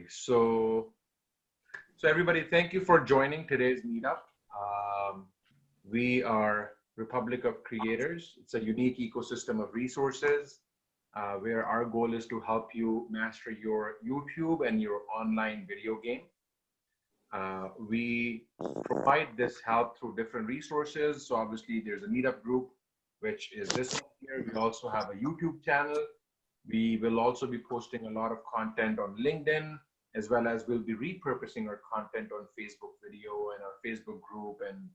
So everybody, thank you for joining today's meetup. We are Republic of Creators. It's a unique ecosystem of resources where our goal is to help you master your YouTube and your online video game. We provide this help through different resources. So obviously there's a meetup group, which is this one here. We also have a YouTube channel. We will also be posting a lot of content on LinkedIn, as well as we'll be repurposing our content on Facebook video and our Facebook group and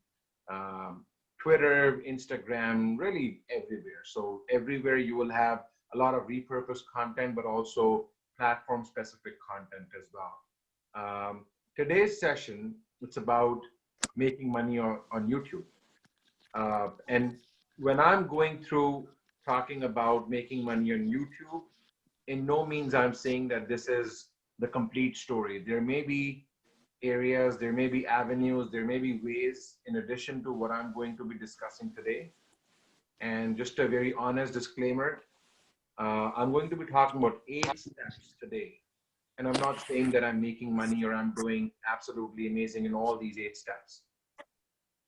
Twitter, Instagram, really everywhere. So everywhere you will have a lot of repurposed content, but also platform specific content as well. Today's session, it's about making money on YouTube. And when I'm going through talking about making money on YouTube, in no means I'm saying that this is the complete story. There may be areas, there may be avenues, there may be ways in addition to what I'm going to be discussing today. And just a very honest disclaimer, I'm going to be talking about 8 steps today. And I'm not saying that I'm making money or I'm doing absolutely amazing in all these 8 steps.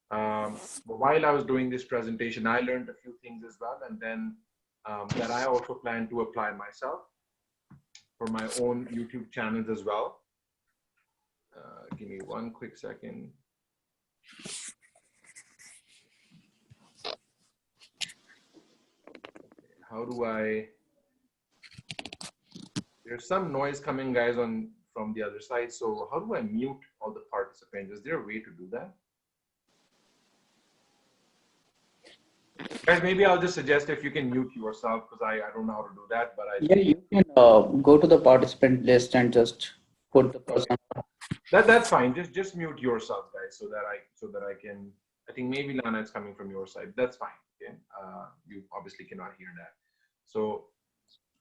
But while I was doing this presentation, I learned a few things as well, and then that I also plan to apply myself for my own YouTube channels as well. Give me one quick second. How do I? There's some noise coming, guys, from the other side. So how do I mute all the participants? Is there a way to do that? Guys, maybe I'll just suggest if you can mute yourself, because I don't know how to do that. But yeah, you can go to the participant list and just put the person. That's fine. Just mute yourself, guys, so that I can. I think maybe Lana, it's coming from your side. That's fine. Okay. You obviously cannot hear that. So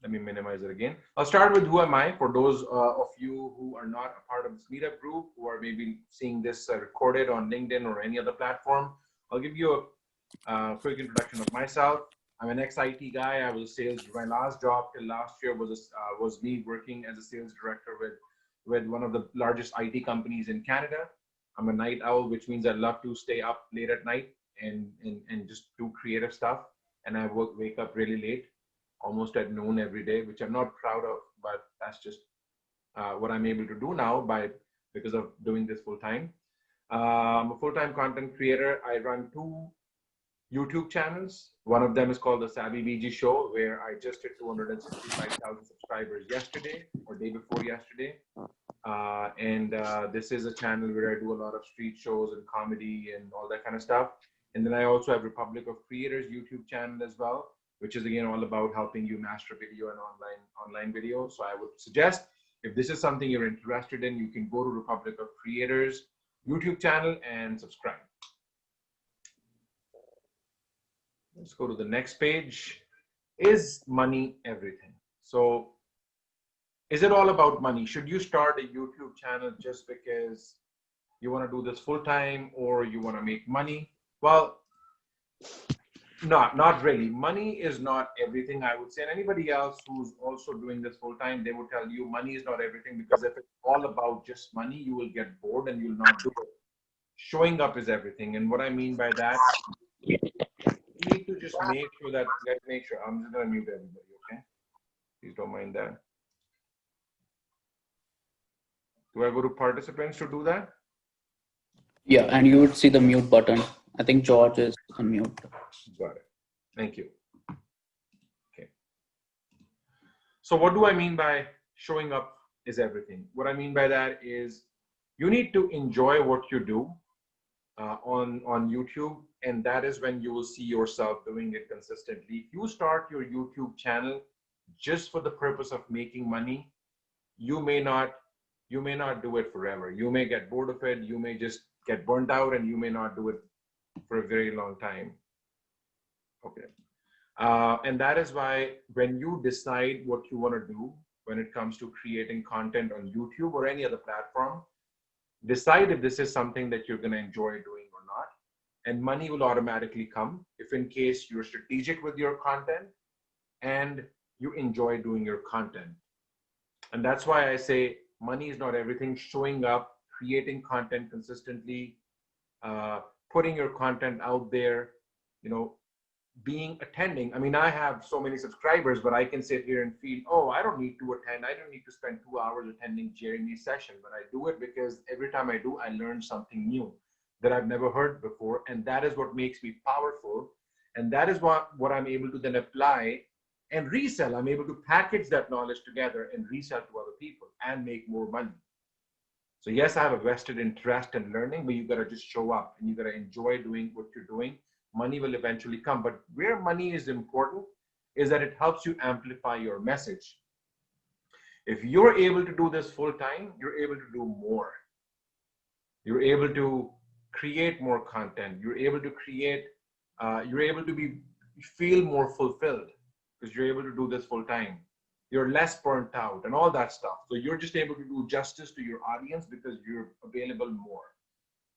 let me minimize it again. I'll start with who am I for those of you who are not a part of this meetup group, who are maybe seeing this recorded on LinkedIn or any other platform. I'll give you a quick introduction of myself. I'm an ex-IT guy. I was sales. My last job till last year was me working as a sales director with one of the largest IT companies in Canada. I'm a night owl, which means I love to stay up late at night and just do creative stuff. And I wake up really late, almost at noon every day, which I'm not proud of, but that's just what I'm able to do now because of doing this full time. I'm a full-time content creator. I run 2 YouTube channels. One of them is called The Savvy VG Show, where I just hit 265,000 subscribers yesterday or day before yesterday. This is a channel where I do a lot of street shows and comedy and all that kind of stuff. And then I also have Republic of Creators YouTube channel as well, which is again all about helping you master video and online video. So I would suggest, if this is something you're interested in, you can go to Republic of Creators YouTube channel and subscribe. Let's go to the next page. Is money everything? So is it all about money? Should you start a YouTube channel just because you want to do this full time or you want to make money? Well, not really. Money is not everything, I would say. And anybody else who's also doing this full time, they would tell you money is not everything, because if it's all about just money, you will get bored and you'll not do it. Showing up is everything. And what I mean by that, you need to just make sure that, let's make sure, I'm just going to mute everybody, okay? Please don't mind that. Do I go to participants to do that? Yeah, and you would see the mute button. I think George is on mute. Got it. Thank you. Okay. So what do I mean by showing up is everything? What I mean by that is you need to enjoy what you do on YouTube, and that is when you will see yourself doing it consistently. If you start your YouTube channel just for the purpose of making money, you may not do it forever. You may get bored of it. You may just get burnt out, and you may not do it for a very long time. Okay. And that is why when you decide what you want to do when it comes to creating content on YouTube or any other platform, decide if this is something that you're going to enjoy doing or not. And money will automatically come if in case you're strategic with your content and you enjoy doing your content. And that's why I say money is not everything. Showing up, creating content consistently, putting your content out there, you know, attending. I mean, I have so many subscribers, but I can sit here and feel, oh, I don't need to attend. I don't need to spend 2 hours attending Jeremy's session, but I do it because every time I do, I learn something new that I've never heard before. And that is what makes me powerful. And that is what I'm able to then apply and resell. I'm able to package that knowledge together and resell to other people and make more money. So yes, I have a vested interest in learning, but you got to just show up and you got to enjoy doing what you're doing. Money will eventually come. But where money is important is that it helps you amplify your message. If you're able to do this full time, you're able to do more. You're able to create more content. You're able to create, you're able to feel more fulfilled because you're able to do this full time. You're less burnt out and all that stuff. So you're just able to do justice to your audience because you're available more.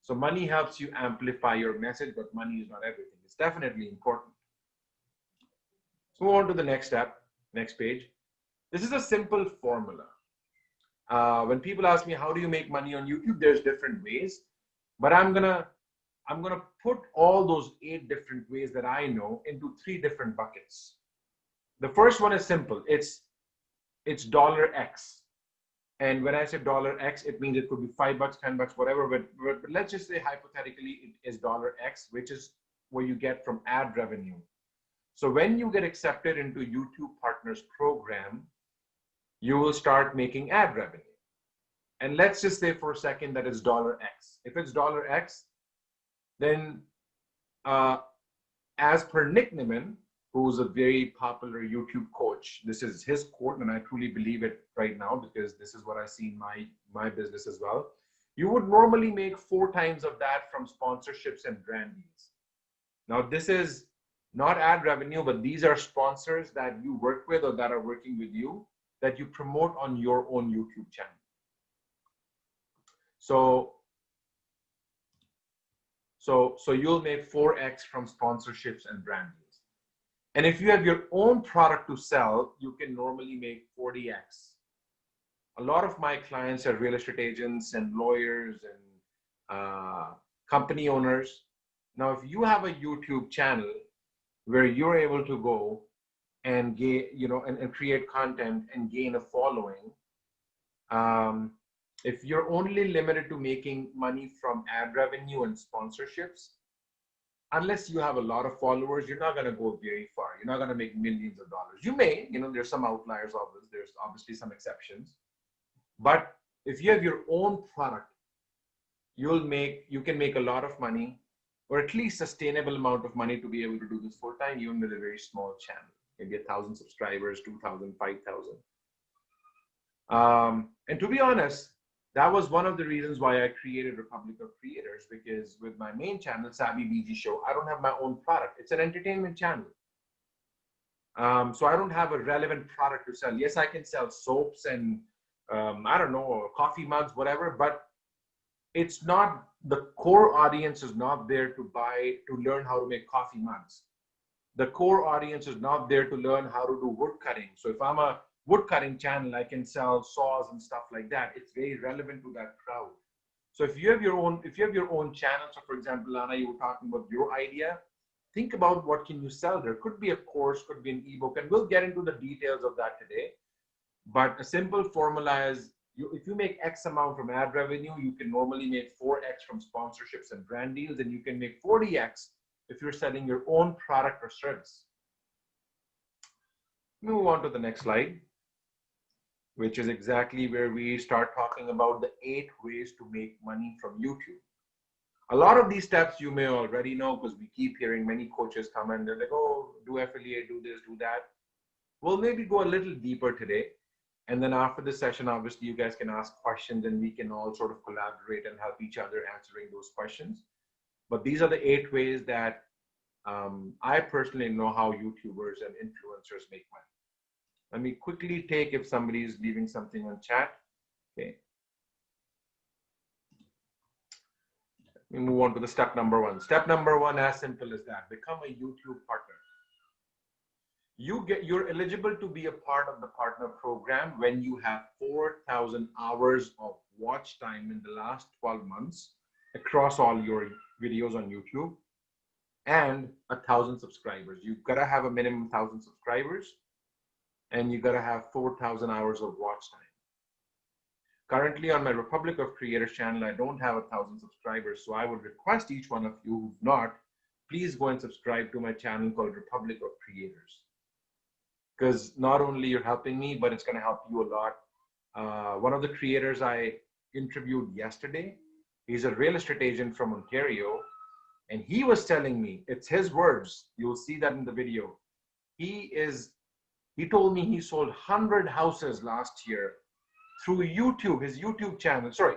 So money helps you amplify your message, but money is not everything. It's definitely important. Let's move on to the next step, next page. This is a simple formula. When people ask me, how do you make money on YouTube? There's different ways, but I'm gonna put all those 8 different ways that I know into 3 different buckets. The first one is simple. It's $X. And when I say $X, it means it could be $5, $10, whatever. But let's just say hypothetically it is $X, which is what you get from ad revenue. So when you get accepted into YouTube Partners Program, you will start making ad revenue. And let's just say for a second that it's $X. If it's $X, then as per Nick Niman, who's a very popular YouTube coach, this is his quote, and I truly believe it right now because this is what I see in my business as well. You would normally make 4 times of that from sponsorships and brand deals. Now, this is not ad revenue, but these are sponsors that you work with or that are working with you that you promote on your own YouTube channel. So you'll make 4x from sponsorships and brand deals. And if you have your own product to sell, you can normally make 40x. A lot of my clients are real estate agents and lawyers and company owners. Now, if you have a YouTube channel where you're able to go and get, and create content and gain a following, if you're only limited to making money from ad revenue and sponsorships, unless you have a lot of followers, you're not going to go very far. You're not going to make millions of dollars. You may, there's some outliers of this. There's obviously some exceptions. But if you have your own product, you can make a lot of money, or at least sustainable amount of money to be able to do this full time, even with a very small channel. Maybe 1,000 subscribers, 2,000, 5,000. And to be honest, that was one of the reasons why I created Republic of Creators, because with my main channel, Savvy BG Show, I don't have my own product. It's an entertainment channel. So I don't have a relevant product to sell. Yes, I can sell soaps and I don't know, coffee mugs, whatever, but it's not, the core audience is not there to learn how to make coffee mugs. The core audience is not there to learn how to do wood cutting. So if I'm a wood cutting channel, I can sell saws and stuff like that. It's very relevant to that crowd. So if you have your own channel, so for example, Lana, you were talking about your idea, think about what can you sell there. Could be a course, could be an ebook, and we'll get into the details of that today. But a simple formula is, if you make X amount from ad revenue, you can normally make 4X from sponsorships and brand deals, and you can make 40X if you're selling your own product or service. Move on to the next slide, which is exactly where we start talking about the 8 ways to make money from YouTube. A lot of these steps you may already know because we keep hearing many coaches come and they're like, oh, do affiliate, do this, do that. We'll maybe go a little deeper today. And then after this session, obviously you guys can ask questions and we can all sort of collaborate and help each other answering those questions. But these are the 8 ways that I personally know how YouTubers and influencers make money. Let me quickly take if somebody is leaving something on chat. Okay. Let me move on to the step number 1. Step number 1, as simple as that. Become a YouTube partner. you're eligible to be a part of the partner program when you have 4,000 hours of watch time in the last 12 months across all your videos on YouTube and 1,000 subscribers. You've got to have a minimum 1,000 subscribers and you got to have 4,000 hours of watch time. Currently on my Republic of Creators channel, I don't have 1,000 subscribers. So I would request each one of you who've not, please go and subscribe to my channel called Republic of Creators. Because not only you're helping me, but it's going to help you a lot. One of the creators I interviewed yesterday, he's a real estate agent from Ontario. And he was telling me, it's his words, you'll see that in the video. He told me he sold 100 houses last year through YouTube, his YouTube channel. Sorry,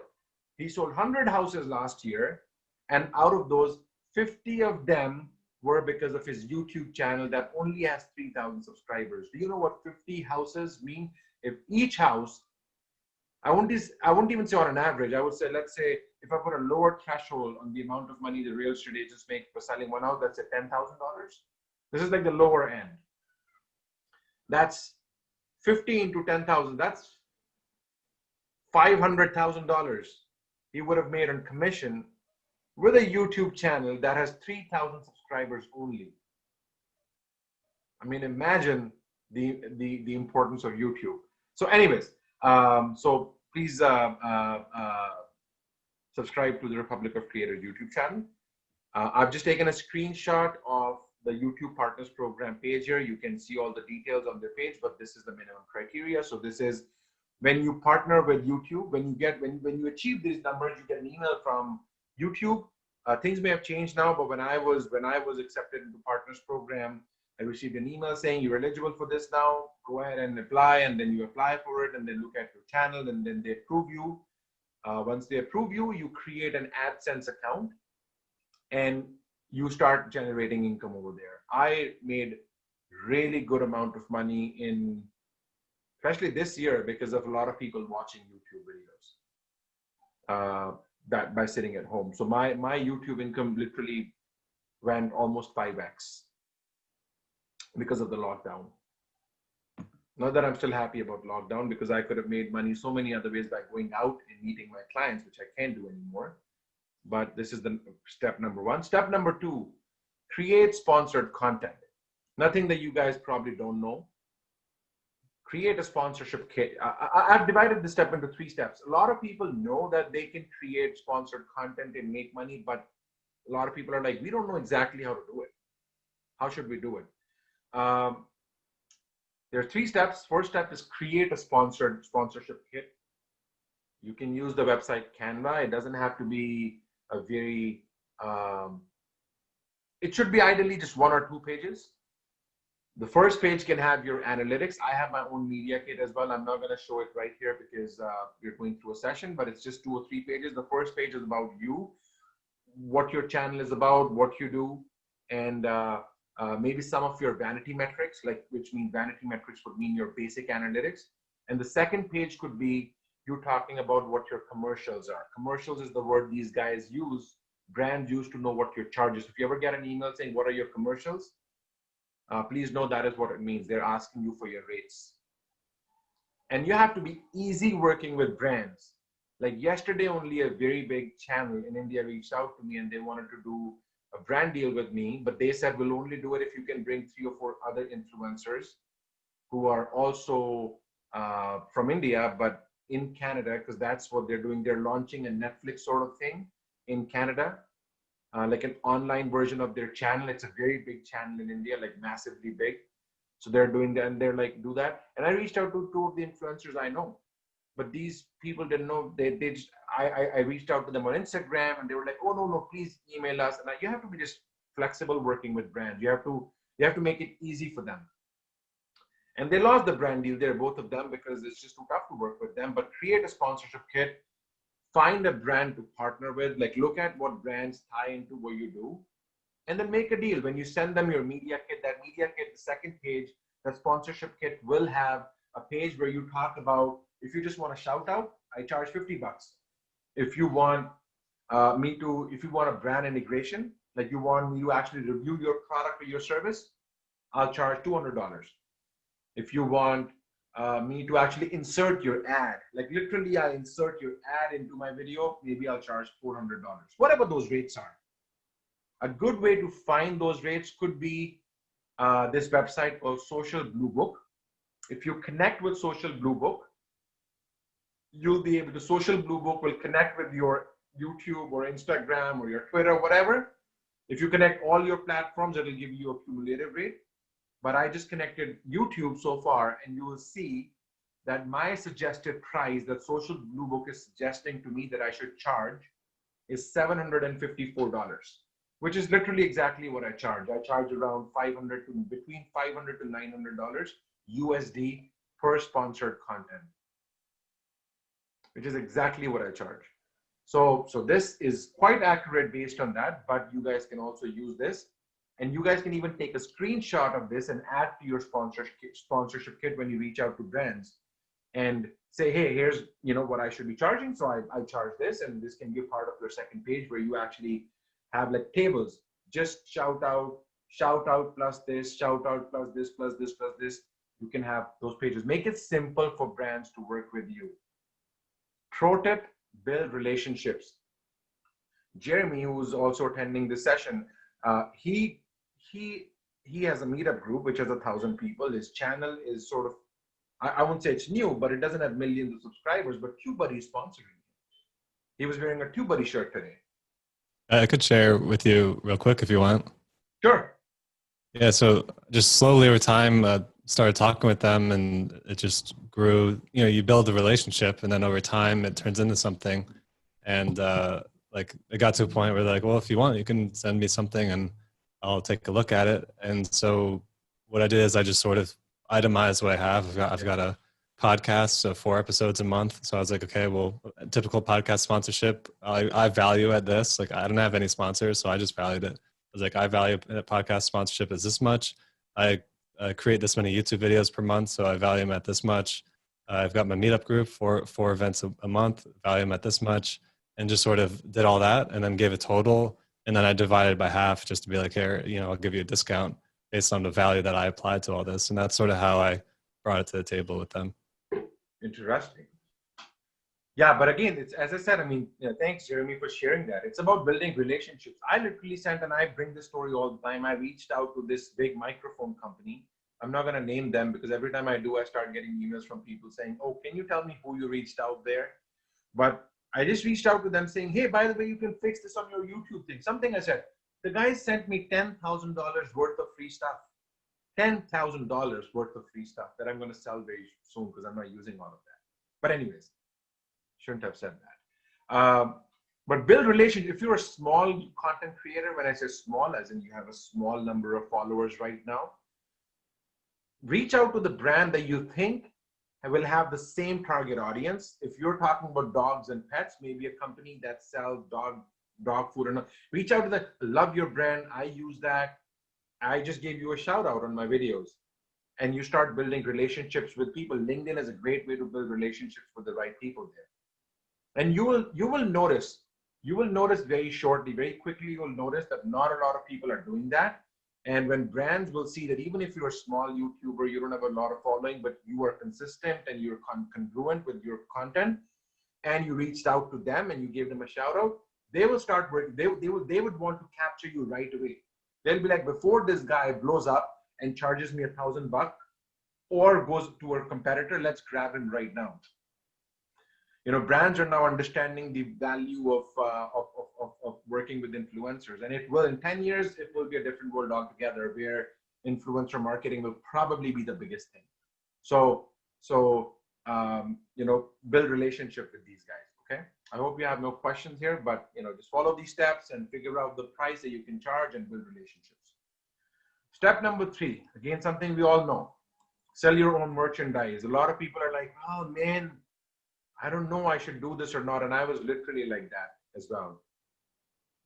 he sold 100 houses last year. And out of those, 50 of them were because of his YouTube channel that only has 3,000 subscribers. Do you know what 50 houses mean? If each house, I won't even say on an average, I would say, let's say, if I put a lower threshold on the amount of money the real estate agents make for selling one house, let's say $10,000. This is like the lower end. That's 50 into 10,000. That's $500,000 he would have made on commission with a YouTube channel that has 3,000 subscribers only. I mean, imagine the importance of YouTube. So anyways, so please subscribe to the Republic of Creators YouTube channel. I've just taken a screenshot of the YouTube Partners Program page here. You can see all the details on their page, but this is the minimum criteria. So this is when you partner with YouTube, when you achieve these numbers, you get an email from YouTube. Things may have changed now, but when I was accepted into Partners Program, I received an email saying you're eligible for this now. Go ahead and apply, and then you apply for it, and then look at your channel, and then they approve you. Once they approve you, you create an AdSense account, and you start generating income over there. I made really good amount of money in, especially this year, because of a lot of people watching YouTube videos that by sitting at home. So my YouTube income literally went almost 5x because of the lockdown. Not that I'm still happy about lockdown, because I could have made money so many other ways by going out and meeting my clients, which I can't do anymore. But this is the step number one. Step number two, create sponsored content. Nothing that you guys probably don't know. Create a sponsorship kit. I've divided this step into 3 steps. A lot of people know that they can create sponsored content and make money, but a lot of people are like, we don't know exactly how to do it. How should we do it? There are 3 steps. First step is create a sponsorship kit. You can use the website Canva. It doesn't have to be a very, it should be ideally just 1 or 2 pages. The first page can have your analytics. I have my own media kit as well. I'm not going to show it right here because we're going through a session, but it's just 2 or 3 pages. The first page is about you, what your channel is about, what you do, and maybe some of your vanity metrics, which mean vanity metrics would mean your basic analytics. And the second page could be you talking about what your commercials are. Commercials is the word these guys use, brands use to know what your charges. If you ever get an email saying, what are your commercials? Please know that is what it means. They're asking you for your rates. And you have to be easy working with brands. Like yesterday, only a very big channel in India reached out to me and they wanted to do a brand deal with me, but they said, we'll only do it if you can bring 3 or 4 other influencers who are also from India, but in Canada, because that's what they're doing. They're launching a Netflix sort of thing in Canada, like an online version of their channel. It's a very big channel in India, like massively big. So they're doing that, and they're like, do that. And I reached out to 2 of the influencers I know, but these people didn't know. They just, I reached out to them on Instagram, and they were like, oh no, please email us. And you have to be just flexible working with brands. You have to make it easy for them. And they lost the brand deal there, both of them, because it's just too tough to work with them. But create a sponsorship kit, find a brand to partner with, like look at what brands tie into what you do, and then make a deal. When you send them your media kit, that media kit, the second page, that sponsorship kit will have a page where you talk about, if you just want a shout out, I charge $50. If you want if you want a brand integration, like you want me to actually review your product or your service, I'll charge $200. If you want me to actually insert your ad, like literally I insert your ad into my video, maybe I'll charge $400. Whatever those rates are. A good way to find those rates could be this website called Social Blue Book. If you connect with Social Blue Book, you'll be able to, Social Blue Book will connect with your YouTube or Instagram or your Twitter, whatever. If you connect all your platforms, it'll give you a cumulative rate. But I just connected YouTube so far, and you will see that my suggested price that Social Blue Book is suggesting to me that I should charge is $754, which is literally exactly what I charge. I charge around between $500 to $900 USD per sponsored content, which is exactly what I charge. So this is quite accurate based on that, but you guys can also use this. And you guys can even take a screenshot of this and add to your sponsorship kit when you reach out to brands and say, hey, here's what I should be charging. So I charge this, and this can be part of your second page where you actually have like tables. Just shout out plus this, shout out plus this, plus this, plus this. You can have those pages. Make it simple for brands to work with you. Pro tip, build relationships. Jeremy, who's also attending this session, he has a meetup group which has 1,000 people. His channel is sort of, I won't say it's new, but it doesn't have millions of subscribers, but TubeBuddy is sponsoring him. He was wearing a TubeBuddy shirt today. I could share with you real quick if you want. Sure. Yeah, so just slowly over time, started talking with them, and it just grew. You build a relationship, and then over time it turns into something. And like it got to a point where they're like, well, if you want, you can send me something and I'll take a look at it. And so what I did is I just sort of itemized what I have. I've got a podcast, so 4 episodes a month. So I was like, okay, well, a typical podcast sponsorship, I value at this. Like I don't have any sponsors, so I just valued it. I was like, I value a podcast sponsorship as this much. I create this many YouTube videos per month, so I value them at this much. I've got my meetup group for 4 events a month, value them at this much, and just sort of did all that and then gave a total. And then I divided by half just to be like, here, I'll give you a discount based on the value that I applied to all this. And that's sort of how I brought it to the table with them. Interesting. Yeah, but again, it's, as I said, thanks Jeremy for sharing that. It's about building relationships. I literally sent, and I bring this story all the time. I reached out to this big microphone company. I'm not going to name them because every time I do, I start getting emails from people saying, oh, can you tell me who you reached out there? But I just reached out to them saying, hey, by the way, you can fix this on your YouTube thing. Something I said. The guy sent me $10,000 worth of free stuff. $10,000 worth of free stuff that I'm going to sell very soon because I'm not using all of that. But anyways, shouldn't have said that. But build relationships. If you're a small content creator, when I say small, as in you have a small number of followers right now, reach out to the brand that you think will have the same target audience. If you're talking about dogs and pets, maybe a company that sells dog food or not. Reach out to the, love your brand. I use that. I just gave you a shout out on my videos. And you start building relationships with people. LinkedIn is a great way to build relationships with the right people there. And you will notice very shortly, very quickly, you will notice that not a lot of people are doing that. And when brands will see that even if you're a small YouTuber, you don't have a lot of following, but you are consistent and you're congruent with your content, and you reached out to them and you gave them a shout out, they will start working. They would want to capture you right away. They'll be like, before this guy blows up and charges me $1,000 or goes to a competitor, let's grab him right now. Brands are now understanding the value of working with influencers, and it will, in 10 years, it will be a different world altogether where influencer marketing will probably be the biggest thing. So build relationship with these guys. Okay. I hope you have no questions here, but just follow these steps and figure out the price that you can charge and build relationships. Step number 3, again, something we all know, sell your own merchandise. A lot of people are like, oh man, I don't know I should do this or not. And I was literally like that as well.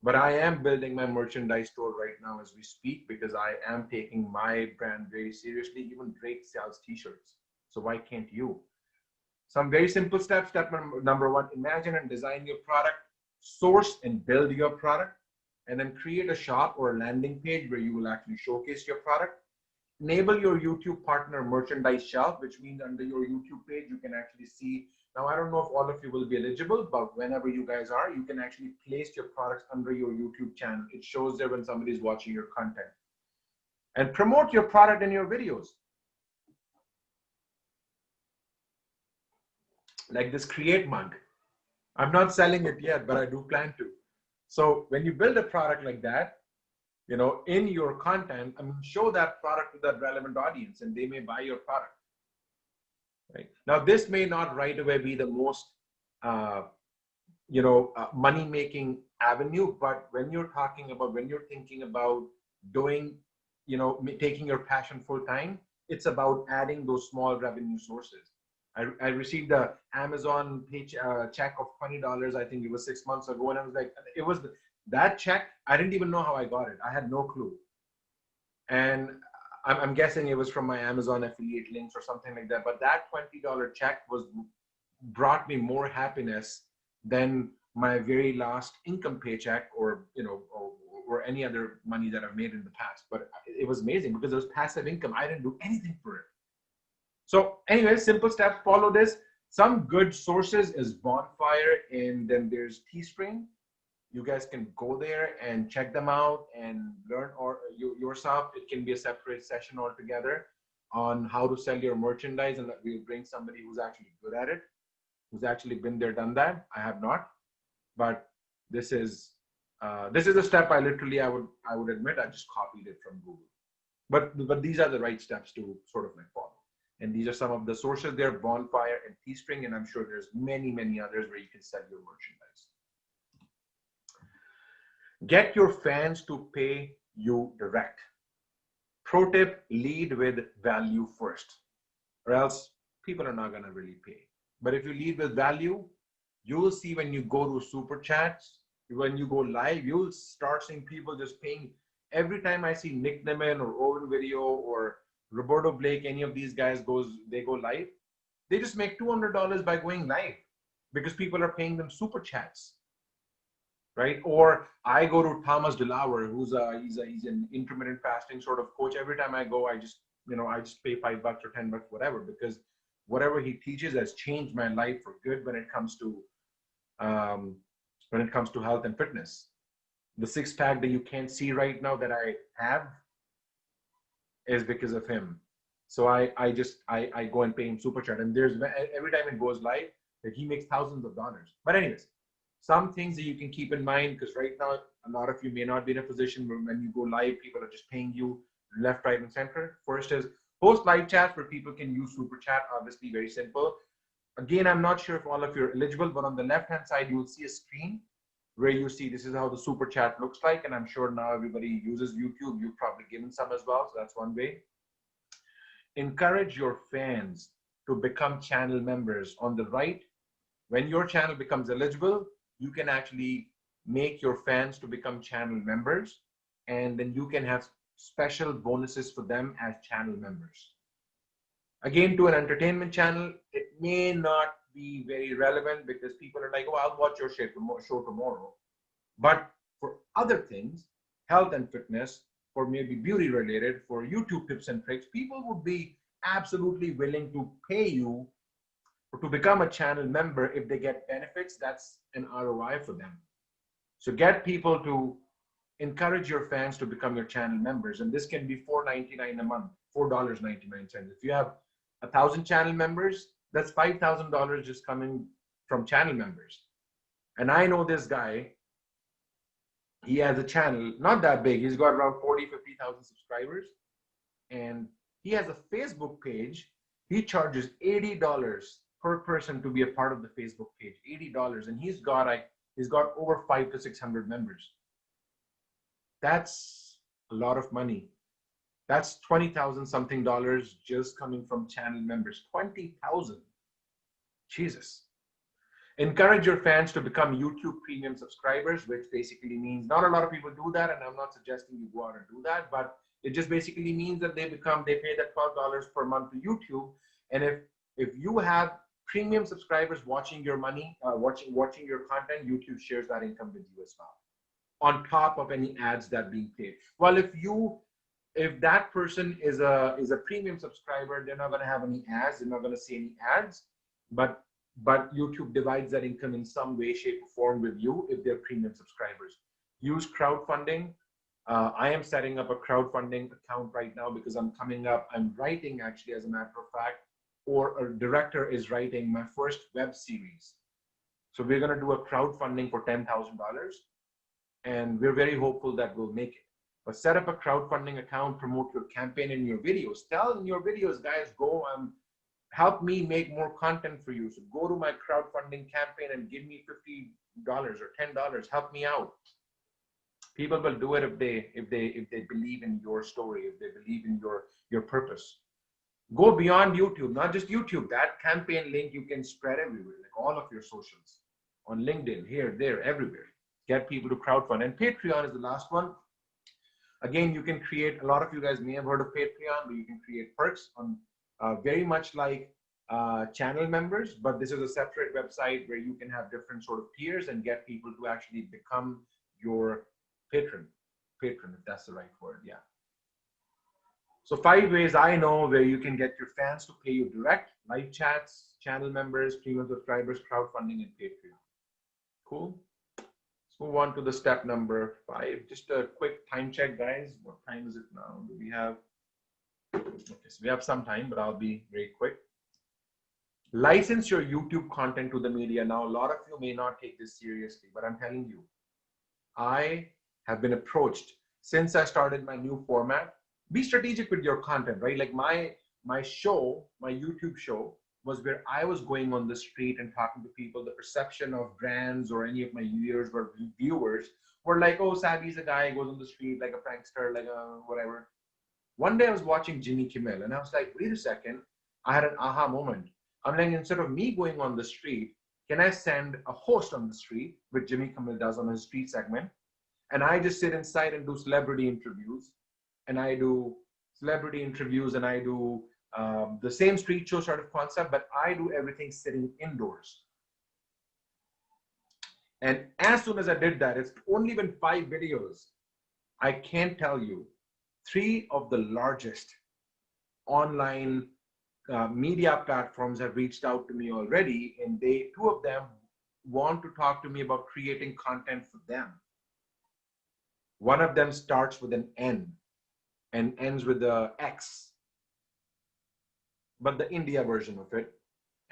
But I am building my merchandise store right now as we speak because I am taking my brand very seriously. Even Drake sells t-shirts. So why can't you? Some very simple steps. Step number 1, imagine and design your product, source and build your product, and then create a shop or a landing page where you will actually showcase your product. enable your YouTube partner merchandise shelf, which means under your YouTube page, you can actually see. Now, I don't know if all of you will be eligible, but whenever you guys are, you can actually place your products under your YouTube channel. It shows there when somebody is watching your content. And promote your product in your videos. Like this Create mug. I'm not selling it yet, but I do plan to. So when you build a product like that, you know, in your content, I mean, show that product to that relevant audience and they may buy your product. Right? Now, this may not right away be the most, money-making avenue, but when you're talking about, when you're thinking about doing, you know, taking your passion full time, it's about adding those small revenue sources. I received a Amazon page, check of $20. I think it was 6 months ago, and I was like, it was that check. I didn't even know how I got it. I had no clue, and I'm guessing it was from my Amazon affiliate links or something like that. But that $20 check brought me more happiness than my very last income paycheck, or you know, or any other money that I've made in the past. But it was amazing because it was passive income. I didn't do anything for it. So anyway, simple steps, follow this. Some good sources is Bonfire, and then there's Teespring. You guys can go there and check them out and learn yourself. It can be a separate session altogether on how to sell your merchandise, and that we'll bring somebody who's actually good at it, who's actually been there, done that. I have not, but this is a step I would admit I just copied it from Google. But these are the right steps to sort of like follow. And these are some of the sources there, Bonfire and Teespring, and I'm sure there's many, many others where you can sell your merchandise. Get your fans to pay you direct. Pro tip, lead with value first, or else people are not gonna really pay. But if you lead with value, you will see when you go to super chats, when you go live, you'll start seeing people just paying. Every time I see Nick Neman or Owen Video or Roberto Blake, any of these guys go live, they just make $200 by going live because people are paying them super chats, right? Or I go to Thomas DeLauer, who's he's an intermittent fasting sort of coach. Every time I go, I just pay $5 or $10, whatever, because whatever he teaches has changed my life for good when it comes to health and fitness. The six-pack that you can't see right now that I have is because of him. So I go and pay him super chat, and there's every time it goes live that he makes thousands of dollars. But anyways, some things that you can keep in mind, because right now a lot of you may not be in a position where when you go live, people are just paying you left, right, and center. First is post live chat where people can use super chat. Obviously, very simple. Again, I'm not sure if all of you are eligible, but on the left-hand side, you will see a screen where you see this is how the super chat looks like. And I'm sure now everybody uses YouTube. You've probably given some as well. So that's one way. Encourage your fans to become channel members. On the right, when your channel becomes eligible, you can actually make your fans to become channel members. And then you can have special bonuses for them as channel members. Again, to an entertainment channel, it may not be very relevant because people are like, oh, I'll watch your show tomorrow. But for other things, health and fitness, for maybe beauty related, for YouTube tips and tricks, people would be absolutely willing to pay you to become a channel member if they get benefits. That's an ROI for them. So get people to encourage your fans to become your channel members. And this can be $4.99 a month, $4.99. If you have 1,000 channel members, that's $5,000 just coming from channel members. And I know this guy, he has a channel, not that big. He's got around 40, 50,000 subscribers. And he has a Facebook page. He charges $80 per person to be a part of the Facebook page, $80. And he's got over 500 to 600 members. That's a lot of money. That's 20,000 something dollars just coming from channel members. 20,000. Jesus. Encourage your fans to become YouTube premium subscribers, which basically means not a lot of people do that, and I'm not suggesting you go out and do that, but it just basically means that they pay that $12 per month to YouTube. And if you have premium subscribers watching your watching your content, YouTube shares that income with you as well, on top of any ads that being paid. Well, if you if that person is a premium subscriber, they're not going to have any ads. They're not going to see any ads. But YouTube divides that income in some way, shape, or form with you if they're premium subscribers. Use crowdfunding. I am setting up a crowdfunding account right now because I'm coming up. I'm writing, actually, as a matter of fact, or a director is writing my first web series. So we're going to do a crowdfunding for $10,000, and we're very hopeful that we'll make it. But set up a crowdfunding account, promote your campaign in your videos. Tell in your videos, guys, go help me make more content for you. So go to my crowdfunding campaign and give me $50 or $10. Help me out. People will do it if they believe in your story, if they believe in your purpose. Go beyond YouTube, not just YouTube. That campaign link you can spread everywhere, like all of your socials, on LinkedIn, here, there, everywhere. Get people to crowdfund. And Patreon is the last one. Again, you can create, a lot of you guys may have heard of Patreon, but you can create perks on very much like channel members, but this is a separate website where you can have different sort of tiers and get people to actually become your patron, if that's the right word, yeah. So 5 ways I know where you can get your fans to pay you direct: live chats, channel members, premium subscribers, crowdfunding, and Patreon. Cool. Let's move on to the step number 5. Just a quick time check, guys. What time is it now? Do we have? Okay, so we have some time, but I'll be very quick. License your YouTube content to the media. Now, a lot of you may not take this seriously, but I'm telling you, I have been approached since I started my new format. Be strategic with your content, right? Like my show, my YouTube show, was where I was going on the street and talking to people. The perception of brands or any of my viewers were like, oh, Savvy's a guy who goes on the street like a prankster, like a whatever. One day I was watching Jimmy Kimmel and I was like, wait a second. I had an aha moment. I'm like, instead of me going on the street, can I send a host on the street, which Jimmy Kimmel does on his street segment, and I just sit inside and do celebrity interviews, and I do the same street show sort of concept, but I do everything sitting indoors. And as soon as I did that, it's only been 5 videos. I can't tell you, 3 of the largest online media platforms have reached out to me already, and 2 of them want to talk to me about creating content for them. One of them starts with an N and ends with the X, but the India version of it.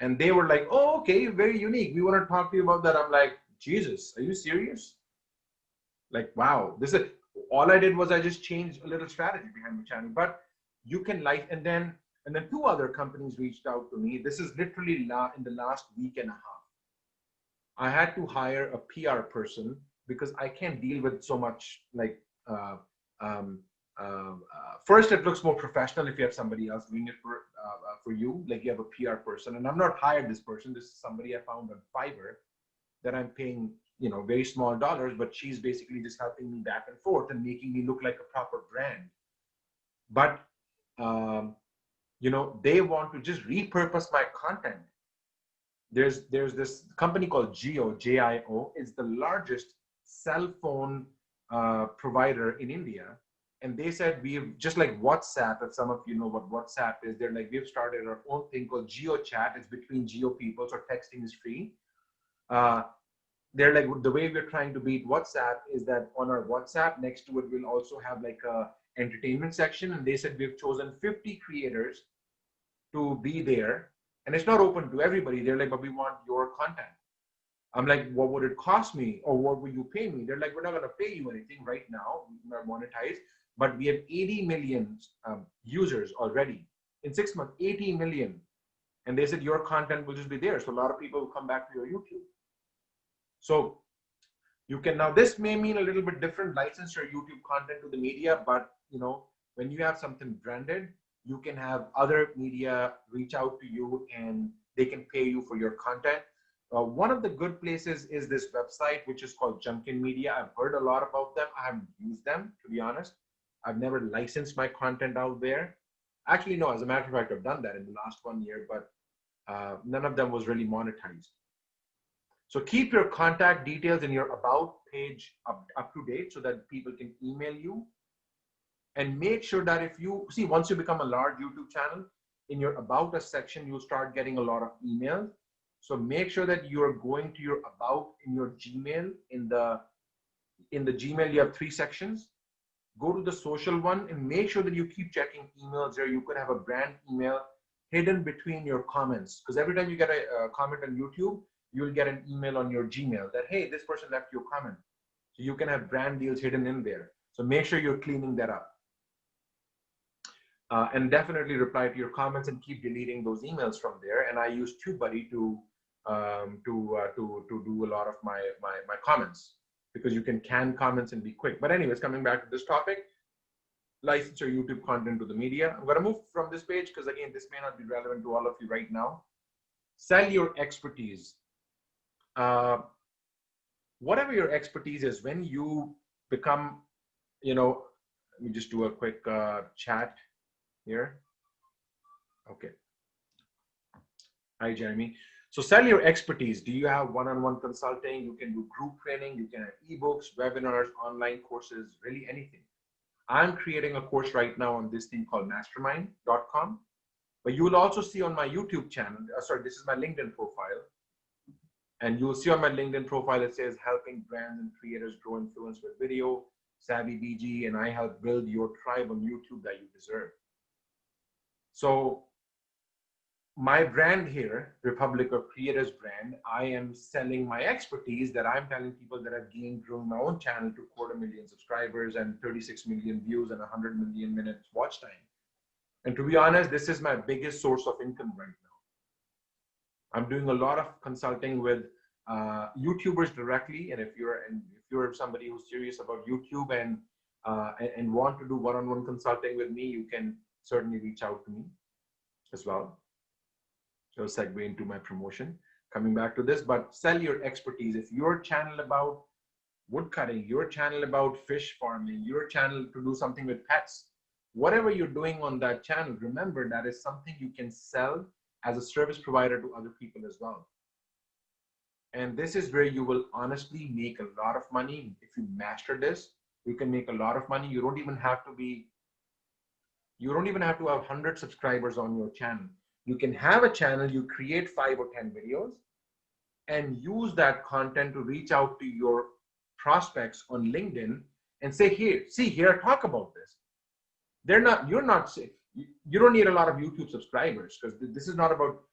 And they were like, oh, okay, very unique. We want to talk to you about that. I'm like, Jesus, are you serious? Like, wow, this is all I did was I just changed a little strategy behind the channel. But you can and then 2 other companies reached out to me. This is literally in the last week and a half. I had to hire a PR person because I can't deal with so much like first, it looks more professional if you have somebody else doing it for you, like you have a PR person. And I'm not hired this person. This is somebody I found on Fiverr that I'm paying, very small dollars, but she's basically just helping me back and forth and making me look like a proper brand. But, they want to just repurpose my content. There's this company called Jio, J-I-O. It's the largest cell phone provider in India. And they said, we've, just like WhatsApp, if some of you know what WhatsApp is, they're like, we've started our own thing called Geo Chat. It's between Geo people, so texting is free. They're like, the way we're trying to beat WhatsApp is that on our WhatsApp, next to it, we'll also have like a entertainment section. And they said, we've chosen 50 creators to be there. And it's not open to everybody. They're like, but we want your content. I'm like, what would it cost me? Or what will you pay me? They're like, we're not going to pay you anything right now. We're not monetized. But we have 80 million users already. In 6 months, 80 million. And they said, your content will just be there. So a lot of people will come back to your YouTube. So you can, now this may mean a little bit different, license your YouTube content to the media, but when you have something branded, you can have other media reach out to you and they can pay you for your content. One of the good places is this website, which is called Junkin Media. I've heard a lot about them. I haven't used them, to be honest. I've never licensed my content out there. Actually, no, as a matter of fact, I've done that in the last 1 year, but none of them was really monetized. So keep your contact details in your about page up to date so that people can email you. And make sure that if you see, once you become a large YouTube channel, in your About Us section, you'll start getting a lot of emails. So make sure that you're going to your About in your Gmail. In the Gmail, you have 3 sections. Go to the social one and make sure that you keep checking emails there. You could have a brand email hidden between your comments, because every time you get a comment on YouTube, you'll get an email on your Gmail that, hey, this person left you a comment. So you can have brand deals hidden in there. So make sure you're cleaning that up. And definitely reply to your comments and keep deleting those emails from there. And I use TubeBuddy to do a lot of my comments, because you can can comments and be quick. But anyways, coming back to this topic, license your YouTube content to the media. I'm going to move from this page because, again, this may not be relevant to all of you right now. Sell your expertise. Whatever your expertise is, when you become, let me just do a quick chat here. Okay. Hi, Jeremy. So sell your expertise. Do you have one-on-one consulting? You can do group training. You can have ebooks, webinars, online courses, really anything. I'm creating a course right now on this thing called mastermind.com. But you will also see on my YouTube channel, sorry, this is my LinkedIn profile. And you'll see on my LinkedIn profile, it says helping brands and creators grow influence with video, Savvy BG, and I help build your tribe on YouTube that you deserve. So my brand here, Republic of Creators brand, I am selling my expertise that I'm telling people that I've gained growing my own channel to 250,000 subscribers and 36 million views and 100 million minutes watch time. And to be honest, this is my biggest source of income right now. I'm doing a lot of consulting with YouTubers directly. And if you're somebody who's serious about YouTube and want to do one-on-one consulting with me, you can certainly reach out to me as well. So segue into my promotion, coming back to this, but sell your expertise. If your channel about woodcutting, your channel about fish farming, your channel to do something with pets, whatever you're doing on that channel, remember that is something you can sell as a service provider to other people as well. And this is where you will honestly make a lot of money. If you master this, you can make a lot of money. You don't even have to have 100 subscribers on your channel. You can have a channel, you create 5 or 10 videos and use that content to reach out to your prospects on LinkedIn and say, here, see here, talk about this. You don't need a lot of YouTube subscribers, because this is not about,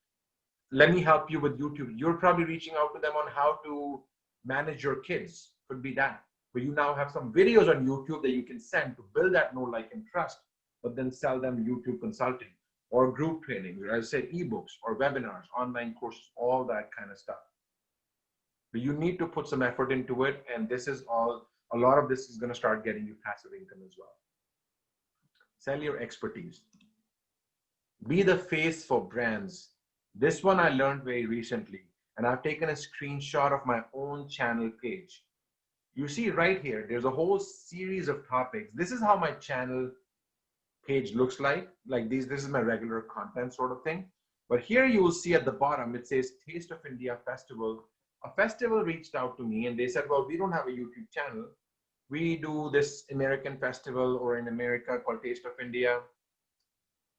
let me help you with YouTube. You're probably reaching out to them on how to manage your kids. Could be that. But you now have some videos on YouTube that you can send to build that know, like, and trust, but then sell them YouTube consulting or group training, or as I said, ebooks or webinars, online courses, all that kind of stuff. But you need to put some effort into it. And this is a lot of this is going to start getting you passive income as well. Sell your expertise. Be the face for brands. This one I learned very recently, and I've taken a screenshot of my own channel page. You see right here, there's a whole series of topics. This is how my channel page looks like this is my regular content sort of thing. But here you will see at the bottom, it says Taste of India Festival. A festival reached out to me and they said, well, we don't have a YouTube channel. We do this American festival or in America called Taste of India.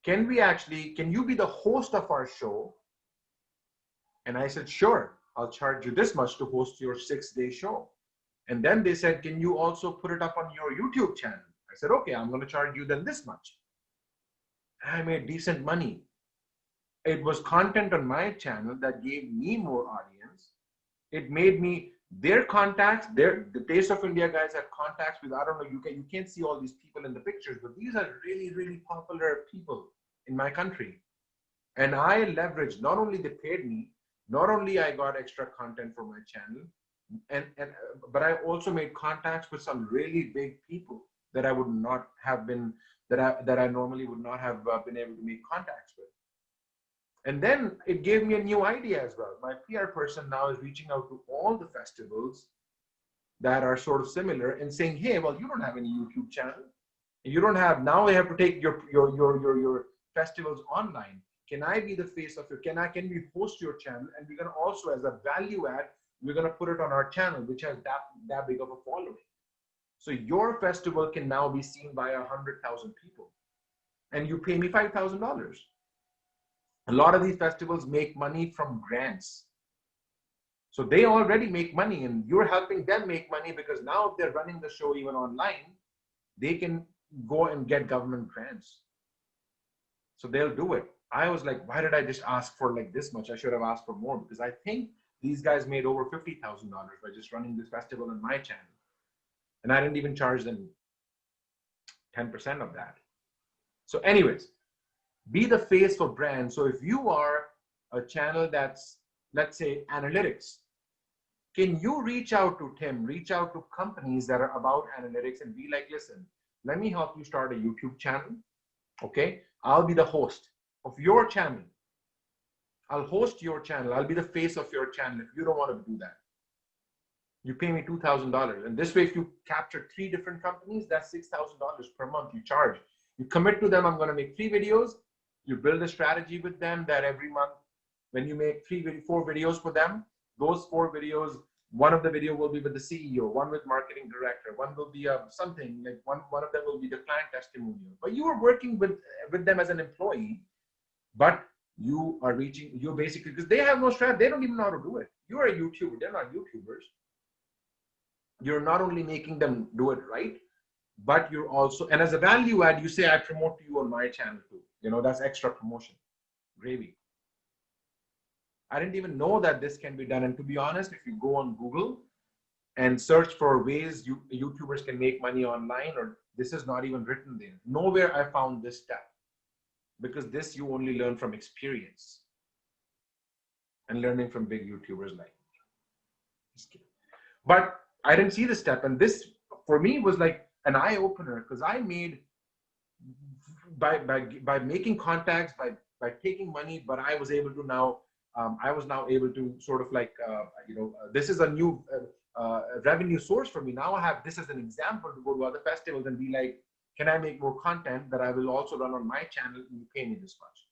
Can you be the host of our show? And I said, sure, I'll charge you this much to host your 6-day show. And then they said, can you also put it up on your YouTube channel? I said, okay, I'm going to charge you then this much. I made decent money. It was content on my channel that gave me more audience. It made me their contacts. The Taste of India guys had contacts with, I don't know, you can't see all these people in the pictures, but these are really, really popular people in my country. And I leveraged, not only they paid me, not only I got extra content for my channel, but I also made contacts with some really big people that I would not have been, that I normally would not have been able to make contacts with. And then it gave me a new idea as well. My PR person now is reaching out to all the festivals that are sort of similar and saying, hey, well, you don't have any YouTube channel. You don't have, now they have to take your festivals online. Can I be the face of your, can we host your channel? And we're going to also, as a value add, we're going to put it on our channel, which has that big of a following. So your festival can now be seen by 100,000 people, and you pay me $5,000. A lot of these festivals make money from grants. So they already make money, and you're helping them make money, because now if they're running the show even online, they can go and get government grants. So they'll do it. I was like, why did I just ask for like this much? I should have asked for more, because I think these guys made over $50,000 by just running this festival on my channel. And I didn't even charge them 10% of that. So anyways, be the face for brands. So if you are a channel that's, let's say, analytics, can you reach out to Tim, reach out to companies that are about analytics and be like, listen, let me help you start a YouTube channel. Okay, I'll be the host of your channel. I'll host your channel. I'll be the face of your channel. If you don't want to do that, you pay me $2,000. And this way, if you capture 3 different companies, that's $6,000 per month you charge. You commit to them, I'm going to make 3 videos. You build a strategy with them that every month, when you make 4 videos for them, those 4 videos, one of the video will be with the CEO, one with marketing director, one will be something like one of them will be the client testimonial. But you are working with them as an employee, but you are reaching, you're basically, because they have no strategy, they don't even know how to do it. You are a YouTuber, they're not YouTubers. You're not only making them do it right, but you're also, and as a value add, you say, I promote you on my channel too. You know, that's extra promotion. Gravy. I didn't even know that this can be done. And to be honest, if you go on Google and search for ways YouTubers can make money online, or this is not even written there. Nowhere I found this step, because this you only learn from experience and learning from big YouTubers like me. Just kidding. But I didn't see the step. And this for me was like an eye opener, because I made, by making contacts, by taking money, but I was able to now, I was now able to sort of like, this is a new revenue source for me. Now I have this as an example to go to other festivals and be like, can I make more content that I will also run on my channel and you pay me this much?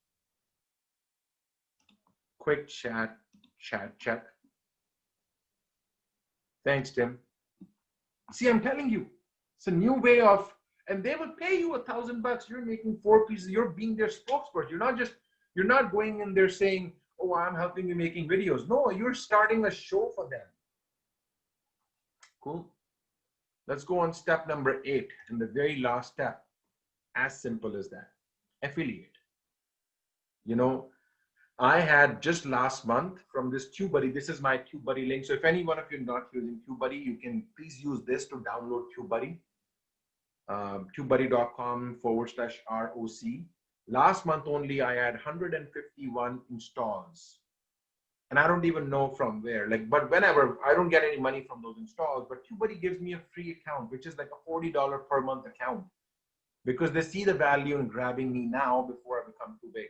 Quick chat check. Thanks, Tim. See, I'm telling you, it's a new way of, and they will pay you $1,000. You're making 4 pieces. You're being their spokesperson. You're not going in there saying, oh, I'm helping you making videos. No, you're starting a show for them. Cool. Let's go on step number 8, and the very last step. As simple as that. Affiliate. You know, I had just last month from this TubeBuddy. This is my TubeBuddy link. So if any one of you are not using TubeBuddy, you can please use this to download TubeBuddy. TubeBuddy.com/ROC. Last month only, I had 151 installs. And I don't even know from where, like, but whenever, I don't get any money from those installs, but TubeBuddy gives me a free account, which is like a $40 per month account, because they see the value in grabbing me now before I become too big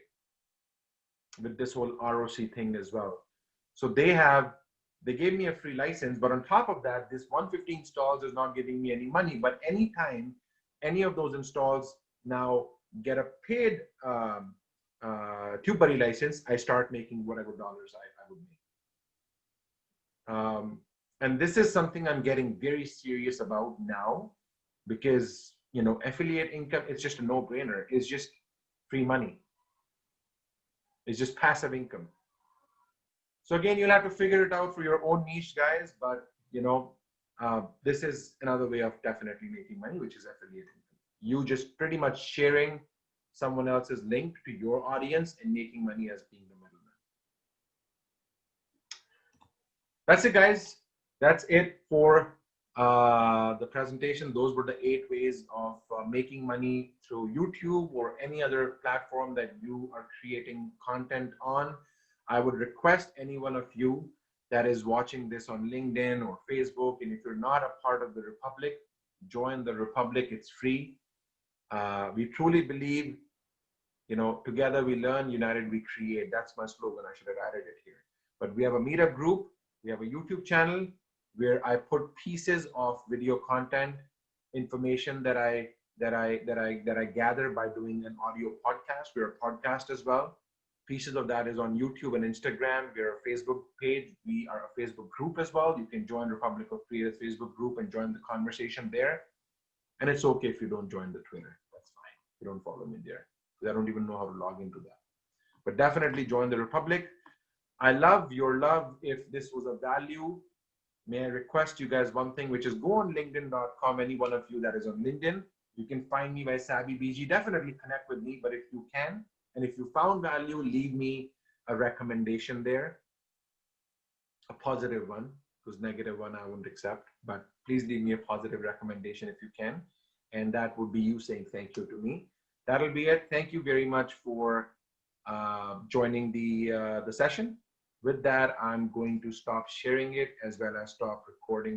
with this whole ROC thing as well. So they gave me a free license, but on top of that, this 150 installs is not giving me any money. But anytime any of those installs now get a paid TubeBuddy license, I start making whatever dollars I would make. And this is something I'm getting very serious about now, because, you know, affiliate income, it's just a no-brainer. It's just free money. It's just passive income. So again, you'll have to figure it out for your own niche, guys. But, you know, this is another way of definitely making money, which is affiliate income. You just pretty much sharing someone else's link to your audience and making money as being the middleman. That's it, guys. That's it for the presentation. Those were the 8 ways of making money through YouTube or any other platform that you are creating content on. I would request any one of you that is watching this on LinkedIn or Facebook, and if you're not a part of the Republic, join the Republic. It's free. We truly believe, you know, together we learn, united we create. That's my slogan. I should have added it here. But we have a meetup group. We have a YouTube channel where I put pieces of video content, information that I gather by doing an audio podcast. We're a podcast as well. pieces of that is on YouTube and Instagram. We're a Facebook page. We are a Facebook group as well. You can join Republic of Creators Facebook group and join the conversation there. And it's okay if you don't join the Twitter. That's fine. You don't follow me there. I don't even know how to log into that. But definitely join the Republic. I love your love. If this was of value, may I request you guys one thing, which is go on linkedin.com. Any one of you that is on LinkedIn, you can find me by SabbyBG. Definitely connect with me, but if you can, and if you found value, leave me a recommendation there, a positive one, because negative one I wouldn't accept, but please leave me a positive recommendation if you can. And that would be you saying thank you to me. That'll be it. Thank you very much for joining the session. With that, I'm going to stop sharing it as well as stop recording.